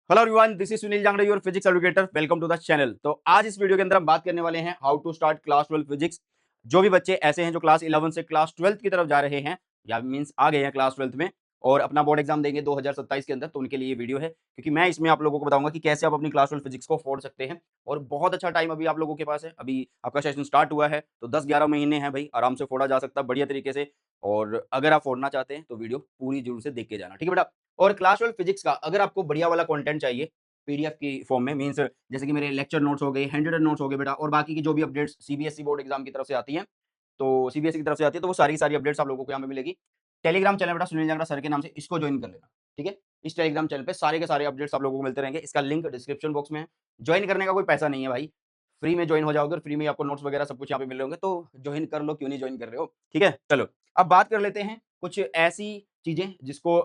Hello everyone, this is Sunil Jangde, your physics educator. Welcome to the channel. तो आज इस video के अंदर हम बात करने वाले हैं how to start class 12 physics. जो भी बच्चे ऐसे हैं जो क्लास 11 से क्लास 12 की तरफ जा रहे हैं या मींस आ गए हैं क्लास 12 में और अपना बोर्ड एग्जाम देंगे 2027 के अंदर, तो उनके लिए ये वीडियो है, क्योंकि मैं इसमें आप लोगों को बताऊंगा कि कैसे आप अपनी क्लास 12 फिजिक्स को फोड़ सकते हैं। और बहुत अच्छा टाइम अभी आप लोगों के पास है। अभी आपका सेशन स्टार्ट हुआ है तो 10-11 महीने हैं भाई, आराम से फोड़ा जा सकता है बढ़िया तरीके से। और अगर आप फोड़ना चाहते हैं तो वीडियो पूरी जरूर से देख के जाना, ठीक है बेटा। और क्लास 12 फिजिक्स का अगर आपको बढ़िया वाला कंटेंट चाहिए पीडीएफ की फॉर्म में, मींस जैसे कि मेरे लेक्चर नोट्स हो गए, हैंड रिटन नोट्स हो गए बेटा, और बाकी की जो भी अपडेट्स सीबीएसई बोर्ड एग्जाम की तरफ से आती हैं, तो सीबीएसई की तरफ से आती है, तो वो सारी सारी अपडेट्स आप लोगों को यहाँ पे मिलेगी। टेलीग्राम चैनल बेटा सुनील जांगड़ा सर के नाम से, इसको ज्वाइन कर लेना, ठीक है। इस टेलीग्राम चैनल पे सारे के सारे अपडेट्स आप लोगों को मिलते रहेंगे। इसका लिंक डिस्क्रिप्शन बॉक्स में है। ज्वाइन करने का कोई पैसा नहीं है भाई, फ्री में ज्वाइन हो जाओगे और फ्री में आपको नोट्स वगैरह सब कुछ यहाँ पे मिल रहे होंगे, तो ज्वाइन कर लो, क्यों नहीं ज्वाइन कर रहे हो, ठीक है। चलो अब बात कर लेते हैं कुछ ऐसी चीजें जिसको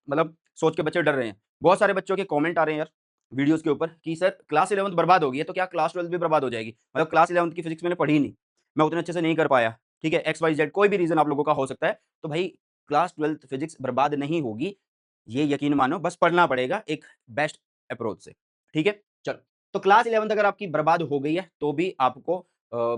मतलब सोच के बच्चे डर रहे हैं। बहुत सारे बच्चों के कमेंट आ रहे हैं यार वीडियोस के ऊपर कि सर क्लास 11th बर्बाद हो गई है तो क्या क्लास 12th भी बर्बाद हो जाएगी। मतलब क्लास 11th की फिजिक्स मैंने पढ़ी ही नहीं, मैं उतने अच्छे से नहीं कर पाया, ठीक है, एक्स वाई जेड कोई भी रीजन आप लोगों का हो सकता है। तो भाई क्लास 12th फिजिक्स बर्बाद नहीं होगी, ये यकीन मानो, बस पढ़ना पड़ेगा एक बेस्ट अप्रोच से, ठीक है। चलो, तो क्लास 11th अगर आपकी बर्बाद हो गई है तो भी आपको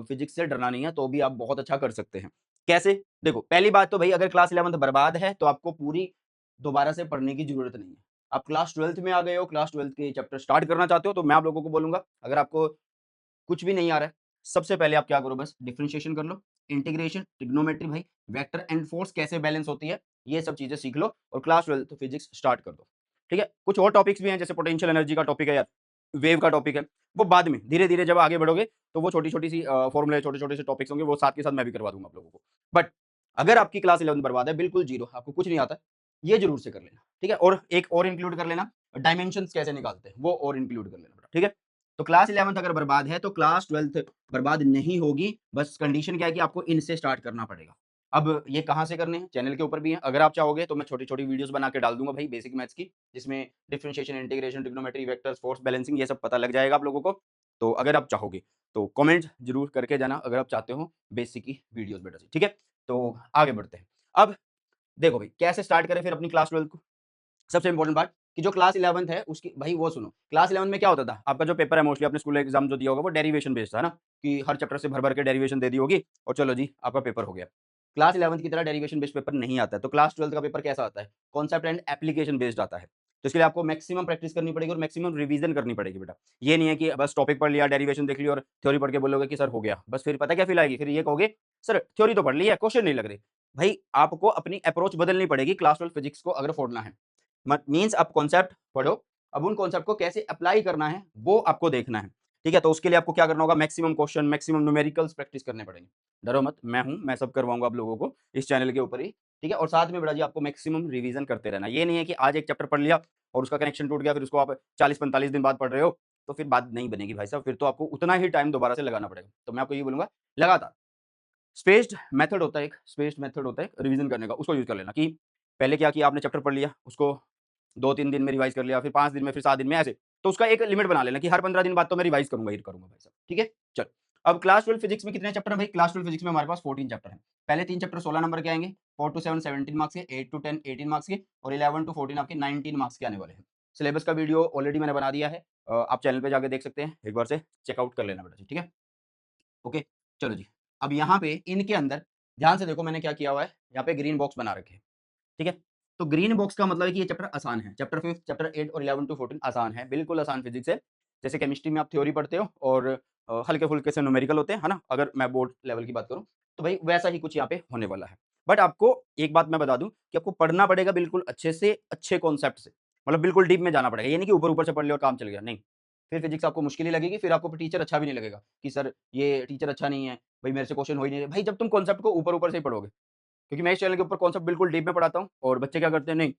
फिजिक्स से डरना नहीं है, तो भी आप बहुत अच्छा कर सकते हैं। कैसे? देखो, पहली बात तो भाई अगर क्लास 11th बर्बाद है तो आपको पूरी दोबारा से पढ़ने की जरूरत नहीं है। आप क्लास 12th में आ गए हो, क्लास 12th के चैप्टर स्टार्ट करना चाहते हो, तो मैं आप लोगों को बोलूंगा अगर आपको कुछ भी नहीं आ रहा है, सबसे पहले आप क्या करो, बस डिफरेंशिएशन कर लो, इंटीग्रेशन, ट्रिग्नोमेट्री भाई, वेक्टर एंड फोर्स कैसे बैलेंस होती है, ये सब चीजें सीख लो और क्लास 12th फिजिक्स स्टार्ट कर दो, ठीक है। कुछ और टॉपिक्स भी हैं, जैसे पोटेंशियल एनर्जी का टॉपिक है यार, वेव का टॉपिक है, वो बाद में धीरे धीरे जब आगे बढ़ोगे तो वो छोटी छोटी सी फॉर्मूले, छोटे छोटे से टॉपिक्स होंगे, वो साथ के साथ मैं भी करवा दूंगा आप लोगों को। बट अगर आपकी क्लास 11 बर्बाद है, बिल्कुल जीरो, आपको कुछ नहीं आता, ये जरूर से कर लेना, ठीक है। और एक और इंक्लूड कर लेना, डायमेंशंस कैसे निकालते हैं वो और इंक्लूड कर लेना, ठीक है। तो क्लास 11th अगर बर्बाद है तो क्लास 12th बर्बाद नहीं होगी, बस कंडीशन क्या है कि आपको इनसे स्टार्ट करना पड़ेगा। अब ये कहाँ से करने हैं, चैनल के ऊपर भी है, अगर आप चाहोगे तो मैं छोटी-छोटी वीडियोस बना के डाल दूँगा भाई बेसिक मैथ्स की, जिसमें differentiation, integration, trigonometry, vectors, force balancing ये सब पता लग जाएगा आप लोगों को। तो अगर आप चाहोगे तो कमेंट ज़रूर करके जाना अगर आप चाहते हो बेसिक की वीडियोस बेटा जी, ठीक है? तो आगे बढ़ते हैं। अब देखो भाई कैसे स्टार्ट करें फिर अपनी क्लास 12th को? सबसे इंपॉर्टेंट बात कि जो क्लास 11th है उसकी भाई वो सुनो, क्लास 11 में क्या होता था, आपका जो पेपर है मोस्टली आपने स्कूल एग्जाम जो दिया होगा वो डेरिवेशन बेस्ड था ना, कि हर चैप्टर से भर भर के डेरिवेशन दे दी होगी और चलो जी आपका पेपर हो गया। क्लास 11th की तरह डेरिवेशन बेस्ड पेपर नहीं आता है, तो क्लास 12th का पेपर कैसा आता है, कॉन्सेप्ट एंड एप्लीकेशन बेस्ड आता है। तो इसके लिए आपको मैक्सिमम प्रैक्टिस करनी पड़ेगी और मैक्सिमम रिवीजन करनी पड़ेगी बेटा। ये नहीं है कि बस टॉपिक पढ़ लिया, डेरिवेशन देख लिया और थ्योरी पढ़ के बोलोगे कि सर हो गया, बस फिर पता क्या फील आएगी, फिर ये कहोगे सर थ्योरी तो पढ़ ली है, क्वेश्चन नहीं लग रहे। भाई आपको अपनी अप्रोच बदलनी पड़ेगी क्लास 12 फिजिक्स को अगर फोड़ना है। मीन्स आप कॉन्सेप्ट पढ़ो, अब उन कॉन्सेप्ट को कैसे अप्लाई करना है वो आपको देखना है, ठीक है। तो उसके लिए आपको क्या करना होगा, maximum question, maximum numericals practice करने पड़ेंगे। डरो मत, मैं हूं, मैं सब करवाऊंगा आप लोगों को इस चैनल के ऊपर ही, ठीक है। और साथ में बड़ा जी आपको मैक्सिमम रिवीजन करते रहना। ये नहीं है कि आज एक चैप्टर पढ़ लिया और उसका कनेक्शन टूट गया, फिर उसको आप 40-45 दिन बाद पढ़ रहे हो, तो फिर बात नहीं बनेगी भाई साहब, फिर तो आपको उतना ही टाइम दोबारा से लगाना पड़ेगा। तो मैं आपको ये बोलूंगा लगातार स्पेस्ड मेथड होता है, एक स्पेस्ड मेथड होता है रिवीजन करने का, उसको यूज कर लेना। कि पहले क्या किया आपने, चैप्टर पढ़ लिया, उसको 2-3 दिन में रिवाइज कर लिया, फिर 5 दिन में, फिर 7 दिन में, ऐसे। तो उसका एक लिमिट बना लेना कि हर 15 दिन बाद तो मैं रिवाइज करूंगा ही करूंगा भाई साहब, ठीक है। चल, अब क्लास 12 फिजिक्स में कितने चैप्टर हैं भाई, क्लास 12 फिजिक्स में हमारे पास 14 चैप्टर हैं। पहले 3 चैप्टर 16 नंबर के आएंगे, 4 to 7 17 मार्क्स के, 8 to 10 18 मार्क्स के, और 11 to 14 आपके 19 मार्क्स के आने वाले हैं। सिलेबस का वीडियो ऑलरेडी मैंने बना दिया है, आप चैनल पे जाके देख सकते हैं, एक बार से चेकआउट कर लेना बेटा जी, ठीक है। ओके, चलो जी। अब यहाँ पे इनके अंदर ध्यान से देखो मैंने क्या किया हुआ है, यहाँ पे ग्रीन बॉक्स बना रखे हैं, ठीक है। तो ग्रीन बॉक्स का मतलब है कि ये चैप्टर आसान है, चैप्टर 5, चैप्टर 8 और 11 to 14 आसान है, बिल्कुल आसान फिजिक्स है। जैसे केमिस्ट्री में आप थ्योरी पढ़ते हो और हल्के-फुल्के से न्यूमेरिकल होते हैं, है ना? अगर मैं बोर्ड लेवल की बात करूँ, तो भाई वैसा ही कुछ यहाँ पे होने वाला है। बट आपको एक बात मैं बता दूँ कि आपको पढ़ना पड़ेगा बिल्कुल अच्छे से, अच्छे कॉन्सेप्ट से। मतलब बिल्कुल डीप में जाना पड़ेगा। ये नहीं कि ऊपर-ऊपर से पढ़ लिया और काम चल गया, नहीं। फिर फिजिक्स आपको मुश्किल ही लगेगी, फिर आपको टीचर अच्छा भी नहीं लगेगा कि सर ये टीचर अच्छा नहीं है, भाई मेरे से क्वेश्चन हो ही नहीं रहे। भाई जब तुम कॉन्सेप्ट को ऊपर-ऊपर से ही पढ़ोगे, क्योंकि मैं इस चैनल के ऊपर कॉन्सेप्ट बिल्कुल डीप में पढ़ाता हूँ और बच्चे क्या करते हैं, नहीं,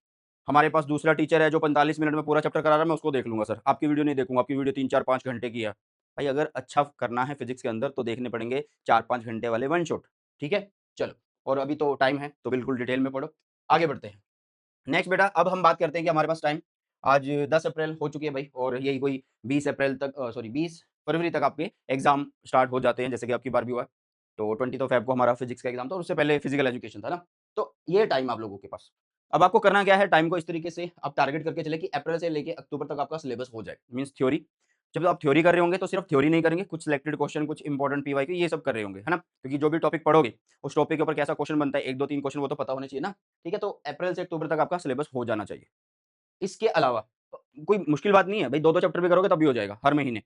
हमारे पास दूसरा टीचर है जो 45 मिनट में पूरा चैप्टर करा रहा है, मैं उसको देख लूँगा सर, आपकी वीडियो नहीं देखूँगा, आपकी वीडियो 3, 4, 5 घंटे की है। भाई अगर अच्छा करना है फिजिक्स के अंदर तो देखने पड़ेंगे 4-5 घंटे वाले वन शॉट, ठीक है? चलो, और अभी तो टाइम है, तो बिल्कुल डिटेल में पढ़ो। आगे बढ़ते हैं। नेक्स्ट बेटा, अब हम बात करते हैं कि हमारे पास टाइम आज 10 अप्रैल हो चुकी है भाई, और यही कोई 20 अप्रैल तक, सॉरी 20 फरवरी तक आपके एग्जाम स्टार्ट हो जाते हैं, जैसे कि आपकी बार भी हुआ है। तो 20 ऑफ फेब को हमारा फिजिक्स का एग्जाम था और उससे पहले फिजिकल एजुकेशन था ना। तो ये टाइम आप लोगों के पास, अब आपको करना क्या है, टाइम को इस तरीके से आप टारगेट करके चले कि अप्रैल से लेके अक्टूबर तक आपका सिलेबस हो जाए। मीन्स थ्योरी, जब आप थ्योरी कर रहे होंगे तो सिर्फ थ्योरी नहीं करेंगे, कुछ सिलेक्टेड क्वेश्चन, कुछ इंपॉर्टेंट पीवाईक्यू ये सब कर रहे होंगे, है ना? क्योंकि जो भी टॉपिक पढ़ोगे, उस टॉपिक के ऊपर कैसा क्वेश्चन बनता है, 1, 2, 3 क्वेश्चन वो तो पता होने चाहिए ना, ठीक है? तो अप्रैल से अक्टूबर तक आपका सिलेबस हो जाना चाहिए। इसके अलावा कोई मुश्किल बात नहीं है, भई 2-2 चैप्टर भी करोगे तब भी हो जाएगा हर महीने।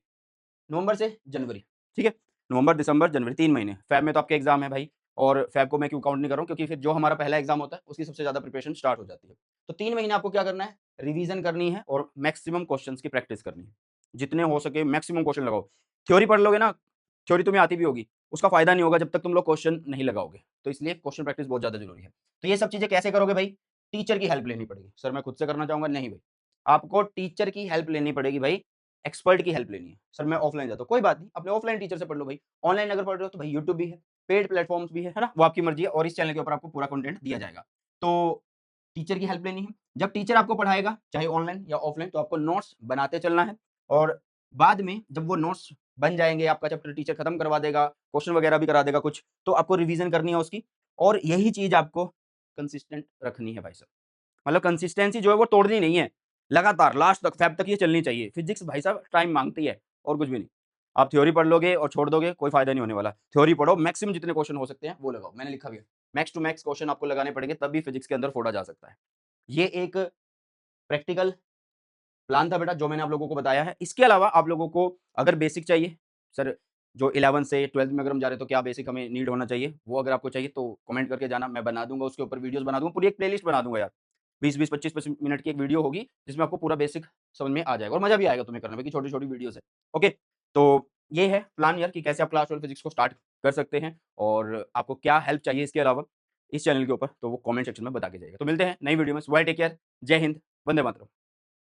नवंबर से जनवरी, ठीक है? नवंबर, दिसंबर, जनवरी 3 महीने। फ़ेब में तो आपके एग्ज़ाम है भाई, और फ़ेब को मैं क्यों काउंट नहीं कर रहा हूँ, क्योंकि फिर जो हमारा पहला एग्ज़ाम होता है, उसकी सबसे ज़्यादा प्रिपरेशन स्टार्ट हो जाती है। तो 3 महीने आपको क्या करना है, रिवीज़न करनी है और मैक्सिमम क्वेश्चन्स की प्रैक्टिस करनी है। जितने हो सके मैक्सिमम क्वेश्चन लगाओ। थ्योरी पढ़ लोगे ना, थ्योरी तुम्हें आती भी होगी, उसका फ़ायदा नहीं होगा जब तक तुम लोग क्वेश्चन नहीं लगाओगे। तो इसलिए क्वेश्चन प्रैक्टिस बहुत ज़्यादा ज़रूरी है। तो ये सब चीज़ें कैसे करोगे भाई? टीचर की हेल्प लेनी पड़ेगी। सर मैं खुद से करना चाहूँगा, नहीं भाई। आपको टीचर की हेल्प लेनी पड़ेगी भाई, एक्सपर्ट की हेल्प लेनी है। सर मैं ऑफलाइन जाता हूँ, कोई बात नहीं, अपने ऑफलाइन टीचर से पढ़ लो भाई। ऑनलाइन अगर पढ़ रहे हो तो भाई यूट्यूब भी है, पेड प्लेटफ़ॉर्म्स भी है ना? वो आपकी मर्ज़ी है और इस चैनल के ऊपर आपको पूरा कंटेंट दिया जाएगा। तो टीचर की हेल्प लेनी है। जब टीचर आपको पढ़ाएगा, चाहे ऑनलाइन या ऑफलाइन, तो आपको नोट्स बनाते चलना है और बाद में जब वो नोट्स बन जाएँगे, आपका चैप्टर टीचर खत्म करवा देगा, क्वेश्चन वगैरह भी करा देगा कुछ, तो आपको रिवीज़न करनी है उसकी, और यही चीज़ आपको कंसिस्टेंट रखनी है भाई साहब। मतलब कंसिस्टेंसी जो है वो तोड़नी नहीं है। लगातार लास्ट तक, फ़ेब तक ये चलनी चाहिए। फिज़िक्स भाई साहब टाइम माँगती है और कुछ भी नहीं। आप थ्योरी पढ़ लोगे और छोड़ दोगे, कोई फ़ायदा नहीं होने वाला। थ्योरी पढ़ो, मैक्सिमम जितने क्वेश्चन हो सकते हैं वो लगाओ। मैंने लिखा भी है। मैक्स टू मैक्स क्वेश्चन आपको लगाने पड़ेंगे, तब भी फिज़िक्स के अंदर फोड़ा जा सकता है। ये एक प्रैक्टिकल प्लान था बेटा जो मैंने आप लोगों को बताया है। इसके अलावा आप लोगों को अगर बेसिक चाहिए, सर जो 11th से 12th में अगर हम जा रहे हैं तो क्या बेसिक हमें नीड होना चाहिए, वो अगर आपको चाहिए तो कमेंट करके जाना, मैं बना दूँगा, उसके ऊपर वीडियोज़ बना दूँगा, पूरी एक प्लेलिस्ट बना दूँगा यार। 20-20, 25-25 मिनट की एक वीडियो होगी जिसमें आपको पूरा बेसिक समझ में आ जाएगा और मज़ा भी आएगा तुम्हें करने में, कि छोटी-छोटी वीडियोज़ है। ओके, तो ये है प्लान यार कि कैसे आप क्लास 12 फिज़िक्स को स्टार्ट कर सकते हैं, और आपको क्या हेल्प चाहिए इसके अलावा इस चैनल के ऊपर, तो वो कमेंट सेक्शन में बता के जाइएगा। तो मिलते हैं नई वीडियो में। बाय, टेक केयर, जय हिंद, वंदे मातरम।